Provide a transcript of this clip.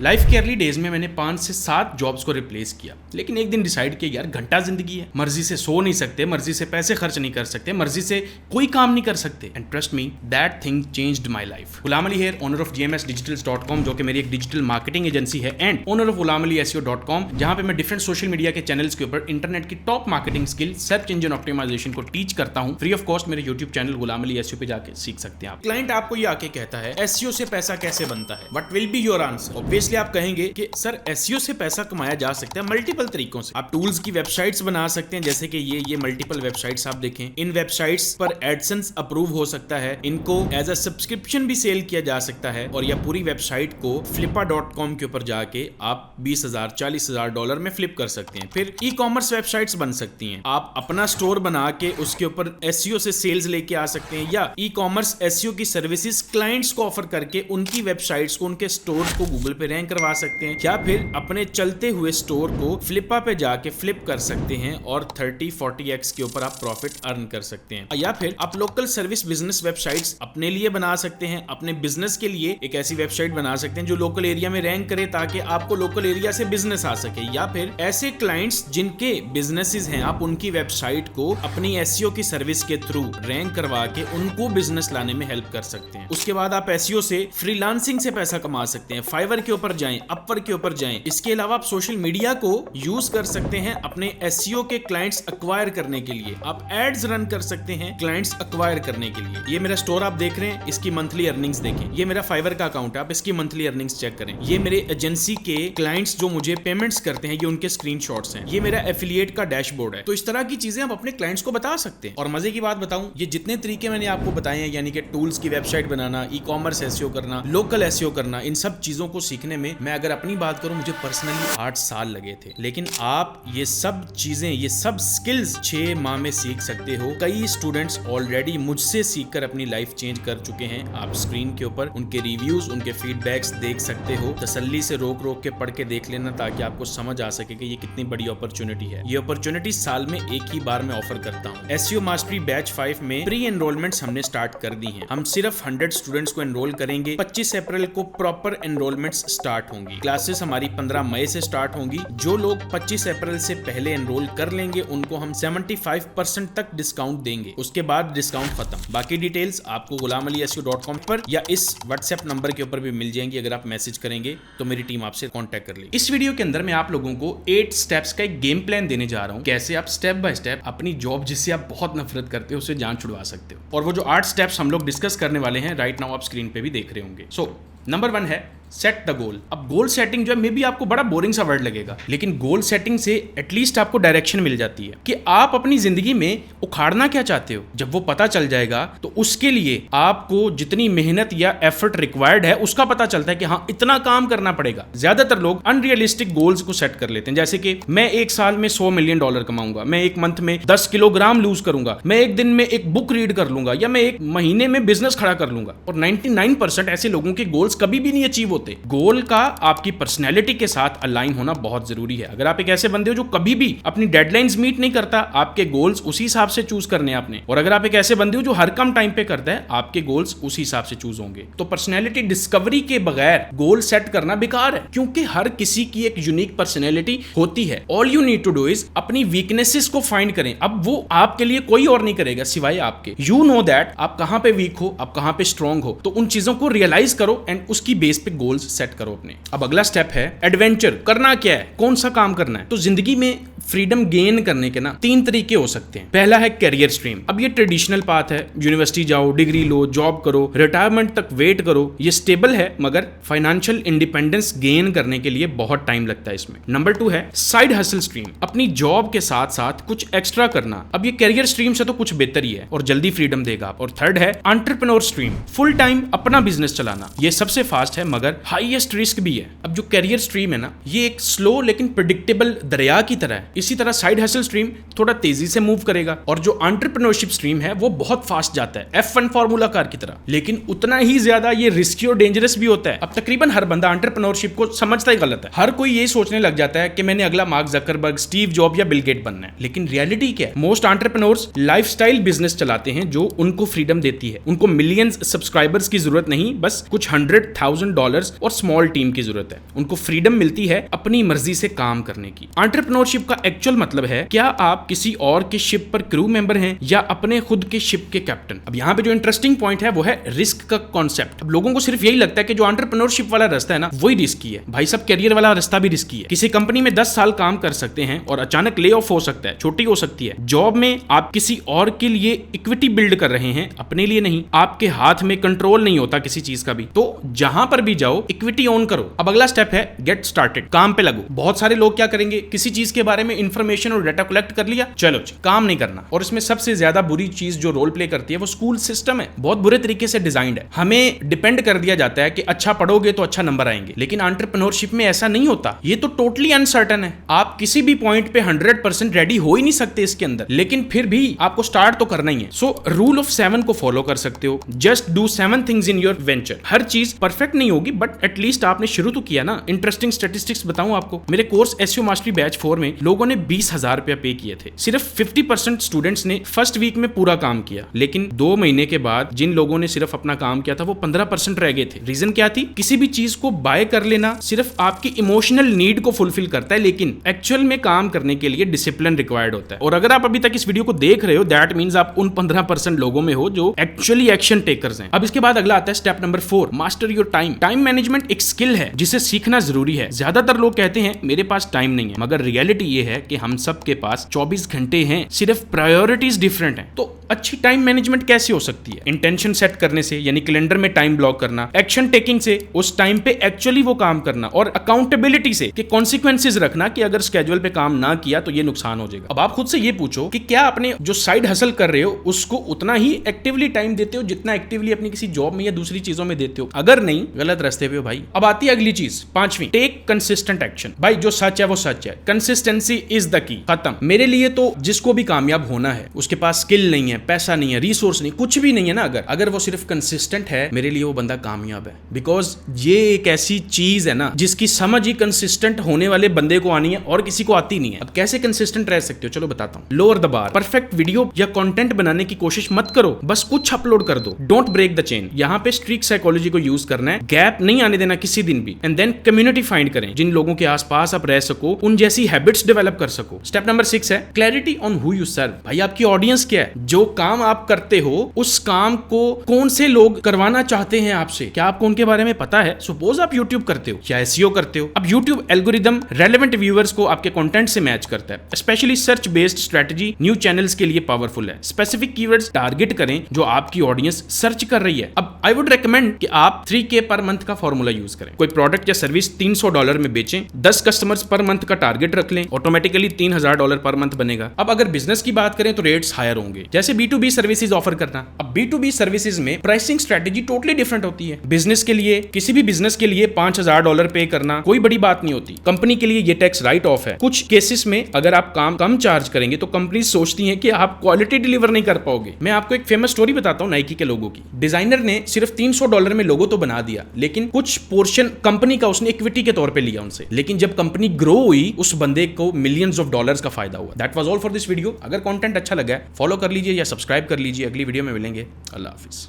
Life के early days में मैंने 5 से 7 जॉब्स को रिप्लेस किया, लेकिन एक दिन डिसाइड किया यार घंटा जिंदगी है, मर्जी से सो नहीं सकते, मर्जी से पैसे खर्च नहीं कर सकते, मर्जी से कोई काम नहीं कर सकते। And trust me, that thing changed my life. Ghulam Ali here, owner of gmsdigitals.com, जो कि मेरी एक डिजिटल मार्केटिंग एजेंसी है, एंड ओनर ऑफ gulamaliySEO.com, जहां पे मैं डिफरेंट सोशल मीडिया के चैनल्स के ऊपर इंटरनेट की top marketing skill, search engine optimisation को टीच करता हूं फ्री ऑफ कॉस्ट। मेरे YouTube channel Ghulam Ali SEO पे जाके सीख सकते हैं आप। क्लाइंट आपको ये आके कहता है SEO से पैसा कैसे बनता है, what will be your answer? Obviously आप कहेंगे कि सर SEO से पैसा कमाया जा सकता है मल्टीपल तरीकों से। आप टूल्स की वेबसाइट्स बना सकते हैं, जैसे कि ये मल्टीपल वेबसाइट्स आप देखें। इन वेबसाइट्स पर एडसेंस अप्रूव हो सकता है, इनको एज अ सब्सक्रिप्शन भी सेल किया जा सकता है, और यह पूरी वेबसाइट को flippa.com के ऊपर जाके आप 20,000 40,000 डॉलर में फ्लिप कर सकते हैं। फिर ई कॉमर्स वेबसाइट्स बन सकती हैं, आप अपना स्टोर बना के उसके ऊपर SEO से सेल्स लेके आ सकते हैं, या ई कॉमर्स SEO की सर्विसेज क्लाइंट्स को ऑफर करके उनकी वेबसाइट्स को, उनके स्टोर्स को गूगल पे रैंक करवा सकते हैं, या फिर अपने चलते हुए स्टोर को फ्लिपा पे जाके फ्लिप कर सकते हैं और 30-40x के ऊपर आप प्रॉफिट अर्न कर सकते हैं। या फिर आप लोकल सर्विस बिजनेस वेबसाइट्स अपने लिए बना सकते हैं, अपने बिजनेस के लिए एक ऐसी वेबसाइट बना सकते हैं जो लोकल एरिया में रैंक करे, ताकि आपको लोकल एरिया से बिजनेस आ सके। या फिर ऐसे क्लाइंट्स जिनके बिजनेसेस हैं, आप उनकी वेबसाइट को अपनी SEO की सर्विस के थ्रू रैंक करवा के उनको बिजनेस लाने में हेल्प कर सकते हैं। उसके बाद आप SEO से फ्रीलांसिंग से पैसा कमा सकते हैं, फाइवर के ऊपर जाएं, अपवर्क के ऊपर जाएं। इसके अलावा आप सोशल मीडिया को यूज कर सकते हैं अपने SEO के क्लाइंट्स अक्वायर करने के लिए। आप एड्स रन कर सकते हैं क्लाइंट्स अक्वायर करने के लिए। ये मेरा स्टोर आप देख रहे हैं, इसकी मंथली अर्निंग्स देखें। ये मेरा फाइवर का अकाउंट है, आप इसकी मंथली अर्निंग्स चेक करें। ये मेरे एजेंसी के क्लाइंट्स जो मुझे पेमेंट्स करते हैं, ये उनके स्क्रीनशॉट्स हैं। ये मेरा एफिलिएट का डैशबोर्ड है। तो इस तरह की चीजें आप अपने क्लाइंट्स को बता सकते हैं। और मजे की बात बताऊं, ये जितने तरीके मैंने आपको बताए हैं, यानी कि टूल्स की वेबसाइट बनाना, ई कॉमर्स SEO करना, लोकल SEO करना, इन सब चीजों को सीखने में मैं अगर अपनी बात करूं, मुझे पर्सनली 8 साल लगे थे। लेकिन आप ये सब चीजें, ये सब स्किल्स 6 माह में सीख सकते हो। कई स्टूडेंट्स ऑलरेडी मुझसे सीखकर अपनी लाइफ चेंज कर चुके हैं। आप स्क्रीन के ऊपर उनके रिव्यूज, उनके फीडबैक्स देख सकते हो। तसल्ली से रोक के पढ़ के देख लेना, ताकि आपको समझ आ सके कि ये कितनी बड़ी अपॉर्चुनिटी है। ये अपॉर्चुनिटी साल में एक ही बार में ऑफर करता हूँ। SEO मास्टरी बैच 5 में प्री एनरोलमेंट्स हमने स्टार्ट कर दी हैं। हम सिर्फ 100 स्टूडेंट्स को एनरोल करेंगे। 25 अप्रैल को प्रॉपर एनरोलमेंट्स स्टार्ट होंगी। क्लासेस हमारी 15 मई से स्टार्ट होंगी। जो लोग 25 अप्रैल से पहले एनरोल कर लेंगे, उनको हम 75% तक डिस्काउंट देंगे। उसके बाद डिस्काउंट खत्म। बाकी डिटेल्स आपको gulamaliySEO.com पर या इस व्हाट्सएप नंबर के ऊपर भी मिल जाएंगी। अगर आप मैसेज करेंगे तो मेरी टीम आपसे कांटेक्ट कर लेगी। इस वीडियो के अंदर मैं आप लोगों को 8 स्टेप्स का एक गेम प्लान देने जा रहा हूं, कैसे आप स्टेप बाय स्टेप अपनी जॉब जिससे आप बहुत नफरत करते हो उससे जान छुड़वा सकते हो। और वो जो 8 स्टेप्स हम लोग डिस्कस करने वाले हैं, राइट नाउ आप स्क्रीन पे भी देख रहे होंगे। सो नंबर 1 है सेट द गोल। अब गोल सेटिंग जो है, मे बी आपको बड़ा बोरिंग सा वर्ड लगेगा, लेकिन गोल सेटिंग से एटलीस्ट आपको डायरेक्शन मिल जाती है कि आप अपनी जिंदगी में उखाड़ना क्या चाहते हो। जब वो पता चल जाएगा तो उसके लिए आपको जितनी मेहनत या एफर्ट रिक्वायर्ड है उसका पता चलता है कि हाँ, इतना काम करना पड़ेगा। ज्यादातर लोग अनरियलिस्टिक गोल्स को सेट कर लेते हैं, जैसे कि मैं 1 साल में $100 मिलियन कमाऊंगा, मैं 1 मंथ में 10 किलोग्राम लूज करूंगा, मैं 1 दिन में एक बुक रीड कर लूंगा, या मैं 1 महीने में बिजनेस खड़ा कर लूंगा। और 99% ऐसे लोगों के गोल्स कभी भी नहीं अचीव होते। गोल का आपकी पर्सनैलिटी के साथ अलाइन होना बहुत जरूरी है। अगर आप एक ऐसे बंदे हो जो कभी भी अपनी डेडलाइंस मीट नहीं करता, आपके गोल्स उसी हिसाब से चूज करने आपने। और अगर आप एक ऐसे बंदे हो जो हर कम टाइम पे करता है, आपके गोल्स उसी हिसाब से चूज होंगे। तो पर्सनैलिटी डिस्कवरी के बगैर गोल सेट करना बेकार है, क्योंकि हर किसी की एक यूनिक पर्सनैलिटी होती है। All you need to do is अपनी वीकनेसेस को फाइंड करें। अब वो आपके लिए कोई और नहीं करेगा सिवाय आपके। यू नो दैट आप कहां पे वीक हो, आप कहां पे स्ट्रांग हो, तो उन चीजों को रियलाइज करो एंड उसकी बेस पे गोल्स सेट करो अपने। अब अगला स्टेप है एडवेंचर। करना क्या है, कौन सा काम करना है। तो जिंदगी में फ्रीडम गेन करने के ना 3 तरीके हो सकते हैं। पहला है करियर स्ट्रीम। अब ये ट्रेडिशनल पाथ है, यूनिवर्सिटी जाओ, डिग्री लो, जॉब करो, रिटायरमेंट तक वेट करो। ये स्टेबल है, मगर फाइनेंशियल इंडिपेंडेंस गेन करने के लिए बहुत टाइम लगता है इसमें। नंबर 2 है साइड हसल स्ट्रीम। अपनी जॉब के साथ साथ कुछ एक्स्ट्रा करना। अब ये करियर स्ट्रीम से तो कुछ बेहतर ही है और जल्दी फ्रीडम देगा। और थर्ड है एंटरप्रेन्योर स्ट्रीम। फुल टाइम अपना बिजनेस चलाना। ये सबसे फास्ट है मगर हाईएस्ट रिस्क भी है। अब जो करियर स्ट्रीम है ना, ये एक स्लो लेकिन प्रेडिक्टेबल दरिया की तरह है। इसी तरह साइड हसल स्ट्रीम थोड़ा तेजी से मूव करेगा, और जो एंटरप्रेन्योरशिप स्ट्रीम है वो बहुत फास्ट जाता है, F1 फार्मूला कार की तरह। लेकिन उतना ही ज्यादा ये रिस्की और डेंजरस भी होता है। अब तकरीबन हर बंदा एंटरप्रेन्योरशिप को समझता ही गलत है। हर कोई ये सोचने लग जाता है कि मैंने अगला मार्क जकरबर्ग, स्टीव जॉब या बिल गेट बनना है। लेकिन रियलिटी क्या है? मोस्ट एंटरप्रेन्योर्स लाइफस्टाइल बिजनेस चलाते हैं जो उनको फ्रीडम देती है। उनको मिलियंस सब्सक्राइबर्स की जरूरत नहीं, बस कुछ $100,000 फाउंडर्स और स्मॉल टीम की जरूरत है। उनको फ्रीडम मिलती है अपनी मर्जी से काम करने की। एंटरप्रेन्योरशिप का एक्चुअल मतलब है, क्या आप किसी और के शिप पर क्रू मेंबर हैं या अपने खुद के शिप के कैप्टन। अब यहाँ पे जो इंटरेस्टिंग पॉइंट है वो है रिस्क का कॉन्सेप्ट। अब लोगों को सिर्फ यही लगता है कि जो एंटरप्रेन्योरशिप वाला रास्ता है ना वही रिस्की है। भाई सब, कैरियर वाला रास्ता भी रिस्की है। किसी कंपनी में 10 साल काम कर सकते हैं और अचानक ले ऑफ हो सकता है, छोटी हो सकती है। जॉब में आप किसी और के लिए इक्विटी बिल्ड कर रहे हैं, अपने लिए नहीं। आपके हाथ में कंट्रोल नहीं होता किसी चीज का भी, तो जहां पर भी जाओ इक्विटी ओन करो। अब अगला स्टेप है गेट स्टार्टेड, काम पे लगो। बहुत सारे लोग क्या करेंगे, किसी चीज के बारे में इंफॉर्मेशन और डाटा कलेक्ट कर लिया, चलो काम नहीं करना। और इसमें सबसे ज्यादा बुरी चीज जो रोल प्ले करती है वो स्कूल सिस्टम है। बहुत बुरे तरीके से डिजाइंड है। हमें डिपेंड कर दिया जाता है कि अच्छा पढ़ोगे तो अच्छा नंबर आएंगे, लेकिन एंटरप्रेन्योरशिप में ऐसा नहीं होता। ये तो टोटली अनसर्टन है। आप किसी भी पॉइंट पे 100% रेडी हो ही नहीं सकते इसके अंदर, लेकिन फिर भी आपको स्टार्ट तो करना ही है। सो रूल ऑफ 7 को फॉलो कर सकते हो। Just do 7 things in your venture. हर चीज परफेक्ट नहीं होगी, बट एटलीस्ट आपने शुरू तो किया ना। इंटरेस्टिंग स्टैटिस्टिक्स बताऊं आपको, मेरे कोर्स एसईओ मास्टरी बैच 4 में लोगों ने 20,000 रुपया पे किए थे। सिर्फ 50% स्टूडेंट्स ने फर्स्ट वीक में पूरा काम किया, लेकिन 2 महीने के बाद जिन लोगों ने सिर्फ अपना काम किया था वो 15% रह गए थे। रीजन क्या थी? किसी भी चीज को बाय कर लेना सिर्फ आपकी इमोशनल नीड को फुलफिल करता है, लेकिन एक्चुअल में काम करने के लिए डिसिप्लिन रिक्वायर्ड होता है। और अगर आप अभी तक इस वीडियो को देख रहे हो, दैट मींस आप उन 15% लोगों में हो जो एक्चुअली एक्शन टेकर्स हैं। अब इसके बाद अगला आता है step number 4, master your time. Time management एक स्किल है जिसे सीखना जरूरी है। ज्यादातर लोग कहते हैं मेरे पास टाइम नहीं है, मगर रियलिटी ये है कि हम सब के पास 24 घंटे हैं, सिर्फ प्रायोरिटीज डिफरेंट हैं। तो अच्छी टाइम मैनेजमेंट कैसे हो सकती है? इंटेंशन सेट करने से, यानी कैलेंडर में टाइम ब्लॉक करना, एक्शन टेकिंग से, उस टाइम पे एक्चुअली वो काम करना, और अकाउंटेबिलिटी से कि कॉन्सिक्वेंसेज रखना कि अगर स्केड्यूल पे काम ना किया तो ये नुकसान हो जाएगा। अब आप खुद से ये पूछो कि क्या अपने जो साइड हसल कर रहे हो उसको उतना ही एक्टिवली टाइम देते हो जितना एक्टिवली अपनी किसी जॉब में या दूसरी चीजों में देते हो? अगर नहीं, गलत रास्ते पे हो भाई। अब आती है अगली चीज, 5वीं, टेक कंसिस्टेंट एक्शन। भाई जो सच है वो सच है, कंसिस्टेंसी इज द की। खत्म। मेरे लिए तो जिसको भी कामयाब होना है उसके पास स्किल नहीं है, पैसा नहीं है, रिसोर्स नहीं, कुछ भी नहीं है ना, अगर वो सिर्फ कंसिस्टेंट है, मेरे लिए वो बंदा कामयाब है। बिकॉज ये एक ऐसी चीज है ना जिसकी समझ ही कंसिस्टेंट होने वाले बंदे को आनी है और किसी को आती नहीं है। अब कैसे कंसिस्टेंट रह सकते हो, चलो बताता हूं। Lower the bar. Perfect video या कंटेंट बनाने की कोशिश मत करो, बस कुछ अपलोड कर दो। Don't break the chain. यहाँ पे स्ट्रीक साइकोलॉजी को यूज करना है, गैप नहीं आने देना किसी दिन भी। एंड देन कम्युनिटी फाइंड करें, जिन लोगों के आसपास आप रह सको, उन जैसी हैबिट्स डेवलप कर सको। स्टेप नंबर 6 है clarity on who you serve. भाई आपकी ऑडियंस क्या है? जो काम आप करते हो उस काम को कौन से लोग करवाना चाहते हैं आपसे, क्या आपको उनके बारे में पता है? सपोज आप YouTube करते हो या SEO करते हो। अब YouTube एल्गोरिदम रेलेवेंट व्यूअर्स को आपके कंटेंट से मैच करता है। Specially search based strategy new channels के लिए पावरफुल है। स्पेसिफिक कीवर्ड्स टारगेट करें जो आपकी ऑडियंस सर्च कर रही है। अब आई वुड रेकमेंड कि आप 3K पर मंथ का फॉर्मूला यूज करें। कोई प्रोडक्ट या सर्विस $300 में बेचें, 10 कस्टमर्स पर मंथ का टारगेट रख लें, ऑटोमेटिकली $3000 पर मंथ बनेगा। अब अगर बिजनेस की बात करें तो रेट्स हायर होंगे, जैसे B2B सर्विसेज ऑफर करना। अब B2B सर्विसेज में प्राइसिंग स्ट्रेटजी टोटली डिफरेंट होती है। बिजनेस के लिए, किसी भी बिजनेस के लिए $5000 पे करना कोई बड़ी बात नहीं होती। कंपनी के लिए ये टैक्स राइट ऑफ है। कुछ केसेस में अगर आप काम कम चार्ज करेंगे तो कंपनी सोचती है कि आप क्वालिटी डिलीवर नहीं कर पाओगे। मैं आपको एक फेमस स्टोरी बताता हूँ नाइकी के लोगों की। डिजाइनर ने सिर्फ $300 में लोगो तो बना दिया, लेकिन कुछ पोर्शन कंपनी का उसने इक्विटी के तौर पे लिया उनसे। लेकिन जब कंपनी ग्रो हुई, उस बंदे को मिलियंस ऑफ डॉलर्स का फायदा हुआ। That was all for this video. अगर कंटेंट अच्छा लगा फॉलो कर लीजिए या सब्सक्राइब कर लीजिए। अगली वीडियो में मिलेंगे। अल्लाह हाफिज।